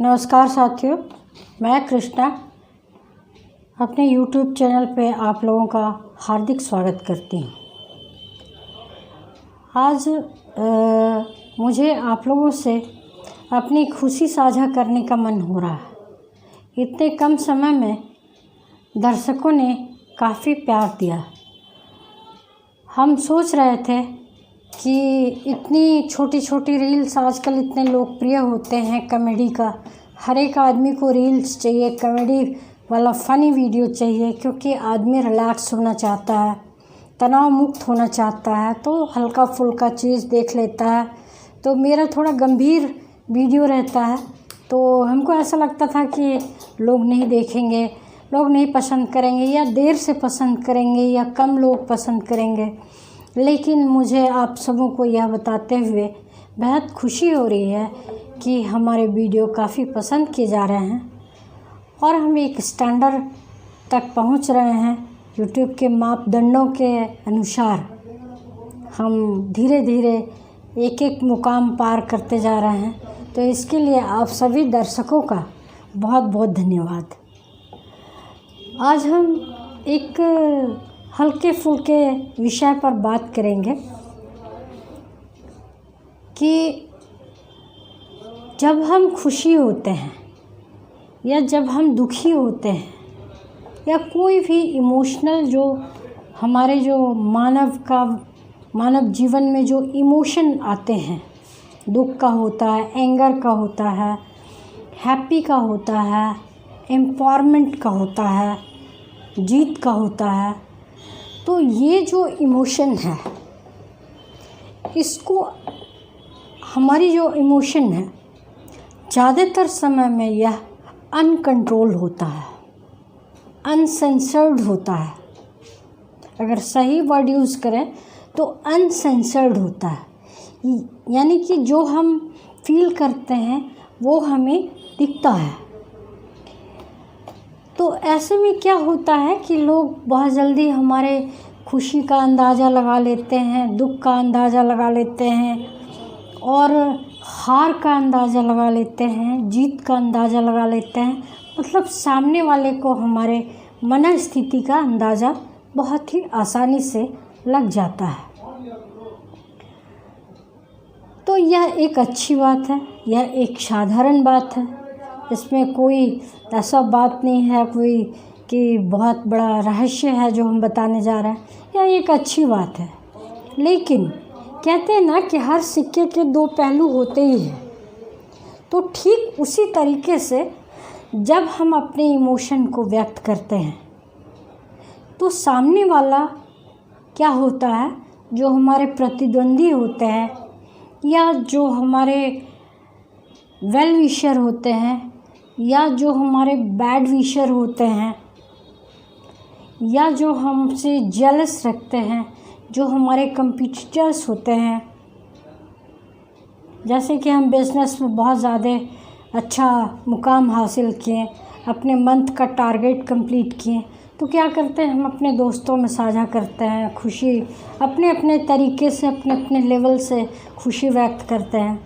नमस्कार साथियों, मैं कृष्णा अपने YouTube चैनल पे आप लोगों का हार्दिक स्वागत करती हूँ। आज मुझे आप लोगों से अपनी खुशी साझा करने का मन हो रहा है। इतने कम समय में दर्शकों ने काफ़ी प्यार दिया। हम सोच रहे थे कि इतनी छोटी छोटी रील्स आजकल इतने लोकप्रिय होते हैं। कॉमेडी का हर एक आदमी को रील्स चाहिए, कॉमेडी वाला फ़नी वीडियो चाहिए, क्योंकि आदमी रिलैक्स होना चाहता है, तनाव मुक्त होना चाहता है, तो हल्का फुल्का चीज़ देख लेता है। तो मेरा थोड़ा गंभीर वीडियो रहता है, तो हमको ऐसा लगता था कि लोग नहीं देखेंगे, लोग नहीं पसंद करेंगे, या देर से पसंद करेंगे, या कम लोग पसंद करेंगे। लेकिन मुझे आप सबों को यह बताते हुए बेहद खुशी हो रही है कि हमारे वीडियो काफ़ी पसंद किए जा रहे हैं और हम एक स्टैंडर्ड तक पहुंच रहे हैं। यूट्यूब के मापदंडों के अनुसार हम धीरे धीरे एक एक मुकाम पार करते जा रहे हैं। तो इसके लिए आप सभी दर्शकों का बहुत बहुत धन्यवाद। आज हम एक हल्के फुल्के विषय पर बात करेंगे कि जब हम खुशी होते हैं या जब हम दुखी होते हैं या कोई भी इमोशनल जो हमारे जो मानव जीवन में जो इमोशन आते हैं, दुख का होता है, एंगर का होता है, हैप्पी का होता है, एम्पावरमेंट का होता है, जीत का होता है, तो ये जो इमोशन है, इसको हमारी जो इमोशन है ज़्यादातर समय में यह अनकंट्रोल होता है, अनसेंसर्ड होता है। अगर सही वर्ड यूज़ करें तो अनसेंसर्ड होता है, यानी कि जो हम फील करते हैं वो हमें दिखता है। तो ऐसे में क्या होता है कि लोग बहुत जल्दी हमारे खुशी का अंदाज़ा लगा लेते हैं, दुख का अंदाज़ा लगा लेते हैं और हार का अंदाज़ा लगा लेते हैं, जीत का अंदाज़ा लगा लेते हैं। मतलब सामने वाले को हमारे मनस्थिति का अंदाज़ा बहुत ही आसानी से लग जाता है। तो यह एक अच्छी बात है, यह एक साधारण बात है। इसमें कोई ऐसा बात नहीं है कोई कि बहुत बड़ा रहस्य है जो हम बताने जा रहे हैं। यह एक अच्छी बात है। लेकिन कहते हैं ना कि हर सिक्के के दो पहलू होते ही हैं। तो ठीक उसी तरीके से जब हम अपने इमोशन को व्यक्त करते हैं तो सामने वाला क्या होता है, जो हमारे प्रतिद्वंदी होते हैं या जो हमारे वेल विशर होते हैं या जो हमारे बैड विशर होते हैं या जो हमसे जेलस रखते हैं, जो हमारे कंपटीटर्स होते हैं, जैसे कि हम बिज़नेस में बहुत ज़्यादा अच्छा मुकाम हासिल किए, अपने मंथ का टारगेट कंप्लीट किए, तो क्या करते हैं हम अपने दोस्तों में साझा करते हैं खुशी, अपने अपने तरीके से, अपने अपने लेवल से खुशी व्यक्त करते हैं।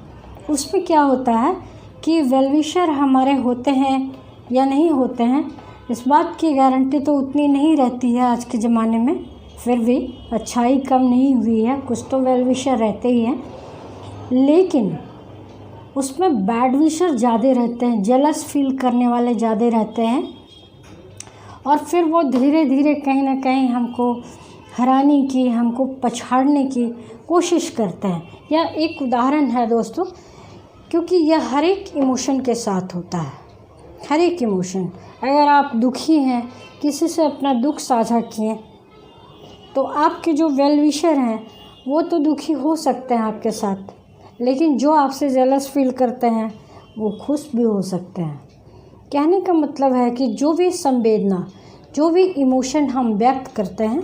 उसमें क्या होता है कि वेल विशर हमारे होते हैं या नहीं होते हैं, इस बात की गारंटी तो उतनी नहीं रहती है आज के ज़माने में। फिर भी अच्छाई कम नहीं हुई है, कुछ तो वेल विशर रहते ही हैं, लेकिन उसमें बैड विशर ज़्यादा रहते हैं, जेलस फील करने वाले ज़्यादा रहते हैं और फिर वो धीरे धीरे कहीं ना कहीं हमको हराने की, हमको पछाड़ने की कोशिश करते हैं। यह एक उदाहरण है दोस्तों, क्योंकि यह हर एक इमोशन के साथ होता है। हर एक इमोशन, अगर आप दुखी हैं, किसी से अपना दुख साझा किए, तो आपके जो वेल विशर हैं वो तो दुखी हो सकते हैं आपके साथ, लेकिन जो आपसे जेलस फील करते हैं वो खुश भी हो सकते हैं। कहने का मतलब है कि जो भी संवेदना, जो भी इमोशन हम व्यक्त करते हैं,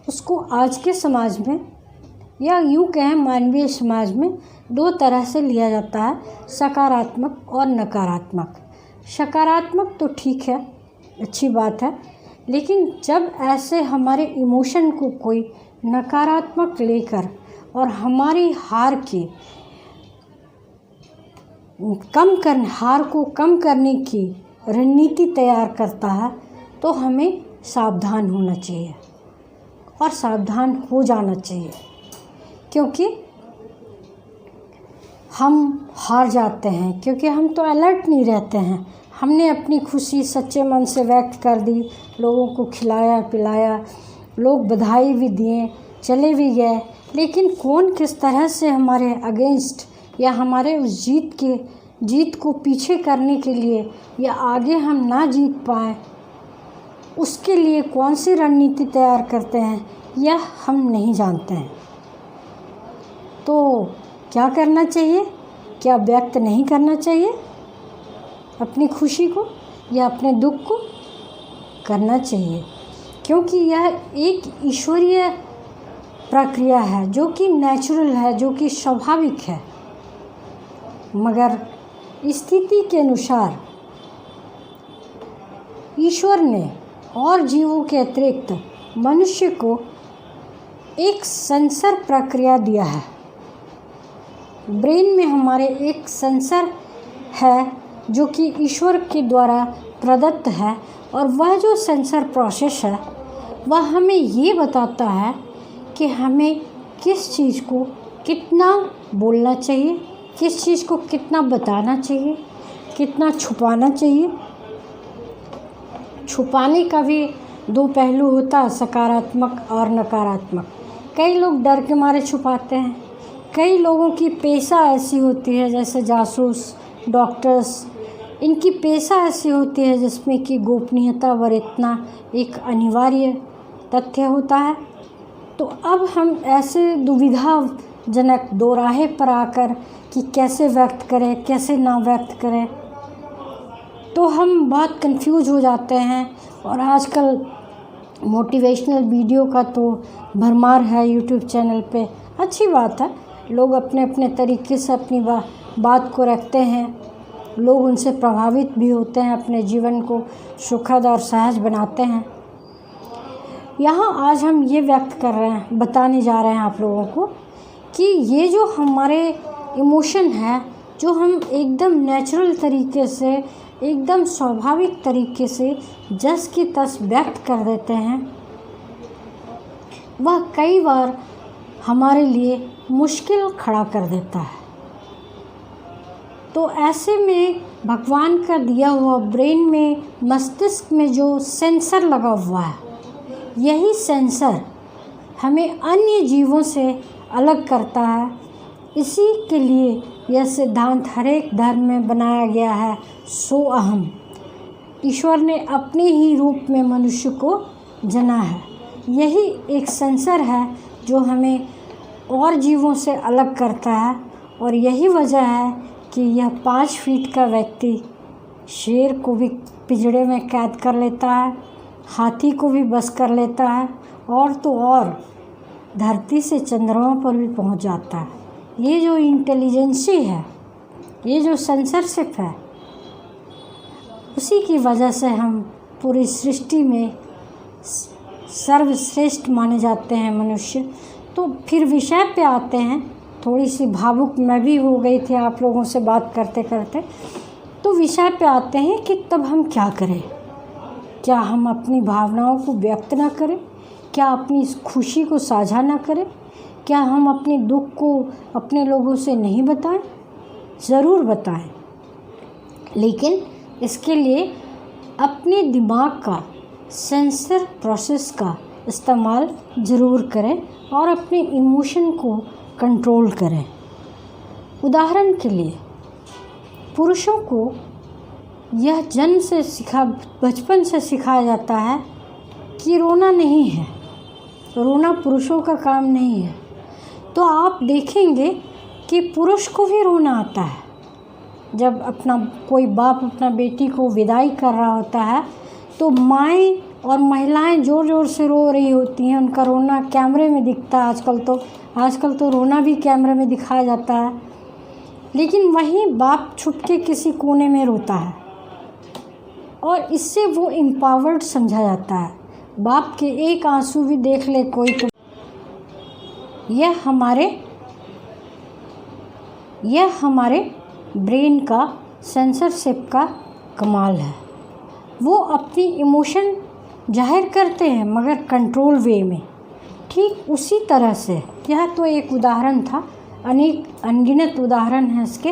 उसको आज के समाज में या यूँ कहें मानवीय समाज में दो तरह से लिया जाता है, सकारात्मक और नकारात्मक। सकारात्मक तो ठीक है, अच्छी बात है, लेकिन जब ऐसे हमारे इमोशन को कोई नकारात्मक लेकर और हमारी हार के हार को कम करने की रणनीति तैयार करता है, तो हमें सावधान होना चाहिए और सावधान हो जाना चाहिए, क्योंकि हम हार जाते हैं क्योंकि हम तो अलर्ट नहीं रहते हैं। हमने अपनी खुशी सच्चे मन से व्यक्त कर दी, लोगों को खिलाया पिलाया, लोग बधाई भी दिए, चले भी गए, लेकिन कौन किस तरह से हमारे अगेंस्ट या हमारे उस जीत को पीछे करने के लिए या आगे हम ना जीत पाएँ उसके लिए कौन सी रणनीति तैयार करते हैं, यह हम नहीं जानते हैं। तो क्या करना चाहिए? क्या व्यक्त नहीं करना चाहिए अपनी खुशी को या अपने दुख को? करना चाहिए, क्योंकि यह एक ईश्वरीय प्रक्रिया है जो कि नेचुरल है, जो कि स्वाभाविक है। मगर स्थिति के अनुसार ईश्वर ने और जीवों के अतिरिक्त मनुष्य को एक सेंसर प्रक्रिया दिया है। ब्रेन में हमारे एक सेंसर है जो कि ईश्वर के द्वारा प्रदत्त है, और वह जो सेंसर प्रोसेस है वह हमें ये बताता है कि हमें किस चीज़ को कितना बोलना चाहिए, किस चीज़ को कितना बताना चाहिए, कितना छुपाना चाहिए। छुपाने का भी दो पहलू होता है, सकारात्मक और नकारात्मक। कई लोग डर के मारे छुपाते हैं, कई लोगों की पेशा ऐसी होती है जैसे जासूस, डॉक्टर्स, इनकी पेशा ऐसी होती है जिसमें कि गोपनीयता बरतना एक अनिवार्य तथ्य होता है। तो अब हम ऐसे दुविधाजनक दोराहे पर आकर कि कैसे व्यक्त करें कैसे ना व्यक्त करें, तो हम बहुत कंफ्यूज हो जाते हैं। और आजकल मोटिवेशनल वीडियो का तो भरमार है यूट्यूब चैनल पे। अच्छी बात है, लोग अपने अपने तरीके से अपनी बात को रखते हैं, लोग उनसे प्रभावित भी होते हैं, अपने जीवन को सुखद और सहज बनाते हैं। यहाँ आज हम ये व्यक्त कर रहे हैं, बताने जा रहे हैं आप लोगों को कि ये जो हमारे इमोशन है, जो हम एकदम नेचुरल तरीके से, एकदम स्वाभाविक तरीके से जस की तस व्यक्त कर देते हैं, वह कई बार हमारे लिए मुश्किल खड़ा कर देता है। तो ऐसे में भगवान का दिया हुआ ब्रेन में, मस्तिष्क में जो सेंसर लगा हुआ है, यही सेंसर हमें अन्य जीवों से अलग करता है। इसी के लिए यह सिद्धांत हर एक धर्म में बनाया गया है, सो अहम। ईश्वर ने अपने ही रूप में मनुष्य को जना है। यही एक सेंसर है जो हमें और जीवों से अलग करता है, और यही वजह है कि यह 5 फीट का व्यक्ति शेर को भी पिंजड़े में कैद कर लेता है, हाथी को भी बस कर लेता है, और तो और धरती से चंद्रमा पर भी पहुंच जाता है। ये जो इंटेलिजेंसी है, ये जो सेंसरशिप है, उसी की वजह से हम पूरी सृष्टि में सर्वश्रेष्ठ माने जाते हैं मनुष्य। तो फिर विषय पे आते हैं। थोड़ी सी भावुक मैं भी हो गई थी आप लोगों से बात करते करते। तो विषय पे आते हैं कि तब हम क्या करें? क्या हम अपनी भावनाओं को व्यक्त ना करें? क्या अपनी खुशी को साझा ना करें? क्या हम अपने दुख को अपने लोगों से नहीं बताएं? ज़रूर बताएं, लेकिन इसके लिए अपने दिमाग का सेंसर प्रोसेस का इस्तेमाल ज़रूर करें और अपने इमोशन को कंट्रोल करें। उदाहरण के लिए पुरुषों को यह जन्म से बचपन से सिखाया जाता है कि रोना नहीं है, रोना पुरुषों का काम नहीं है। तो आप देखेंगे कि पुरुष को भी रोना आता है। जब कोई बाप अपना बेटी को विदाई कर रहा होता है तो माएँ और महिलाएं ज़ोर ज़ोर से रो रही होती हैं। उनका रोना कैमरे में दिखता है। आजकल तो रोना भी कैमरे में दिखाया जाता है, लेकिन वहीं बाप छुप के किसी कोने में रोता है और इससे वो एम्पावर्ड समझा जाता है। बाप के एक आंसू भी देख ले कोई तो यह हमारे ब्रेन का सेंसरशिप का कमाल है। वो अपनी इमोशन जाहिर करते हैं मगर कंट्रोल वे में। ठीक उसी तरह से, यह तो एक उदाहरण था, अनेक अनगिनत उदाहरण हैं इसके।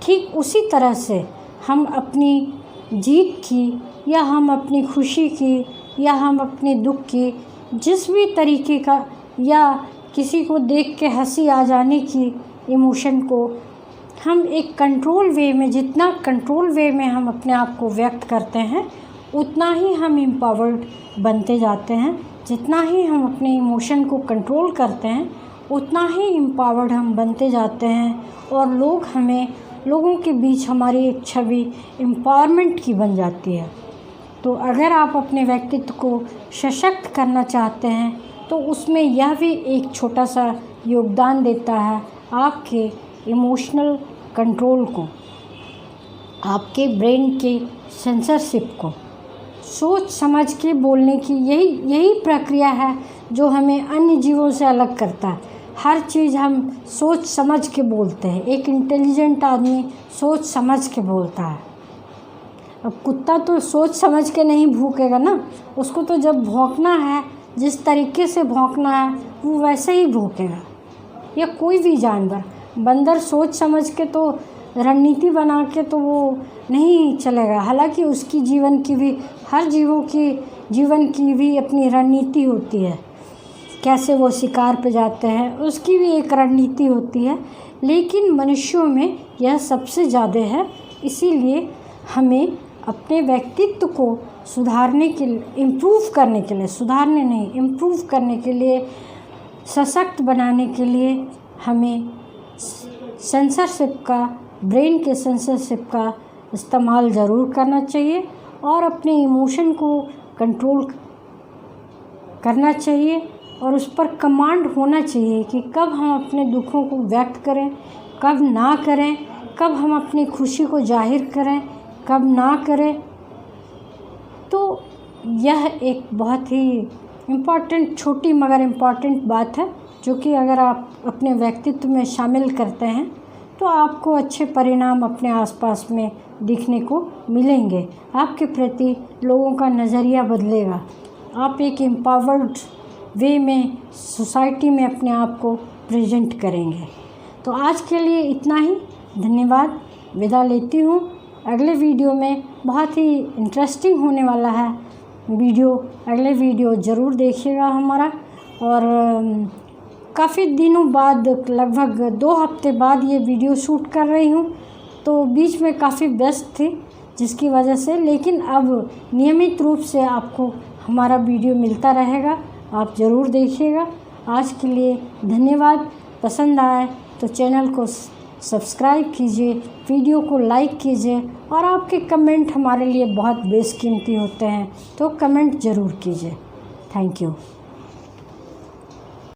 ठीक उसी तरह से हम अपनी जीत की या हम अपनी खुशी की या हम अपने दुख की, जिस भी तरीके का, या किसी को देख के हंसी आ जाने की इमोशन को हम एक कंट्रोल वे में, जितना कंट्रोल वे में हम अपने आप को व्यक्त करते हैं उतना ही हम एम्पावर्ड बनते जाते हैं। जितना ही हम अपने इमोशन को कंट्रोल करते हैं उतना ही एम्पावर्ड हम बनते जाते हैं और लोगों के बीच हमारी एक छवि एम्पावरमेंट की बन जाती है। तो अगर आप अपने व्यक्तित्व को सशक्त करना चाहते हैं तो उसमें यह भी एक छोटा सा योगदान देता है आपके इमोशनल कंट्रोल को, आपके ब्रेन के सेंसरशिप को। सोच समझ के बोलने की यही प्रक्रिया है जो हमें अन्य जीवों से अलग करता है। हर चीज़ हम सोच समझ के बोलते हैं। एक इंटेलिजेंट आदमी सोच समझ के बोलता है। अब कुत्ता तो सोच समझ के नहीं भौंकेगा ना, उसको तो जब भौंकना है, जिस तरीके से भौंकना है वो वैसे ही भौंकेगा। या कोई भी जानवर, बंदर सोच समझ के तो रणनीति बना के तो वो नहीं चलेगा। हालांकि उसकी जीवन की भी, हर जीवों की जीवन की भी अपनी रणनीति होती है। कैसे वो शिकार पे जाते हैं उसकी भी एक रणनीति होती है, लेकिन मनुष्यों में यह सबसे ज़्यादा है। इसीलिए हमें अपने व्यक्तित्व को सुधारने के लिए, इम्प्रूव करने के लिए, सुधारने नहीं इम्प्रूव करने के लिए, सशक्त बनाने के लिए हमें सेंसरशिप का, ब्रेन के सेंसरशिप का इस्तेमाल ज़रूर करना चाहिए और अपने इमोशन को कंट्रोल करना चाहिए और उस पर कमांड होना चाहिए कि कब हम अपने दुखों को व्यक्त करें, कब ना करें, कब हम अपनी खुशी को जाहिर करें, कब ना करें। तो यह एक बहुत ही इम्पॉर्टेंट, छोटी मगर इम्पॉर्टेंट बात है जो कि अगर आप अपने व्यक्तित्व में शामिल करते हैं तो आपको अच्छे परिणाम अपने आसपास में दिखने को मिलेंगे। आपके प्रति लोगों का नज़रिया बदलेगा। आप एक एम्पावर्ड वे में सोसाइटी में अपने आप को प्रेजेंट करेंगे। तो आज के लिए इतना ही। धन्यवाद। विदा लेती हूँ। अगले वीडियो में बहुत ही इंटरेस्टिंग होने वाला है वीडियो। अगले वीडियो ज़रूर देखिएगा हमारा। और काफ़ी दिनों बाद, लगभग 2 हफ्ते बाद ये वीडियो शूट कर रही हूँ, तो बीच में काफ़ी व्यस्त थी जिसकी वजह से, लेकिन अब नियमित रूप से आपको हमारा वीडियो मिलता रहेगा। आप ज़रूर देखिएगा। आज के लिए धन्यवाद। पसंद आए तो चैनल को सब्सक्राइब कीजिए, वीडियो को लाइक कीजिए और आपके कमेंट हमारे लिए बहुत बेशकीमती होते हैं, तो कमेंट ज़रूर कीजिए। Thank you.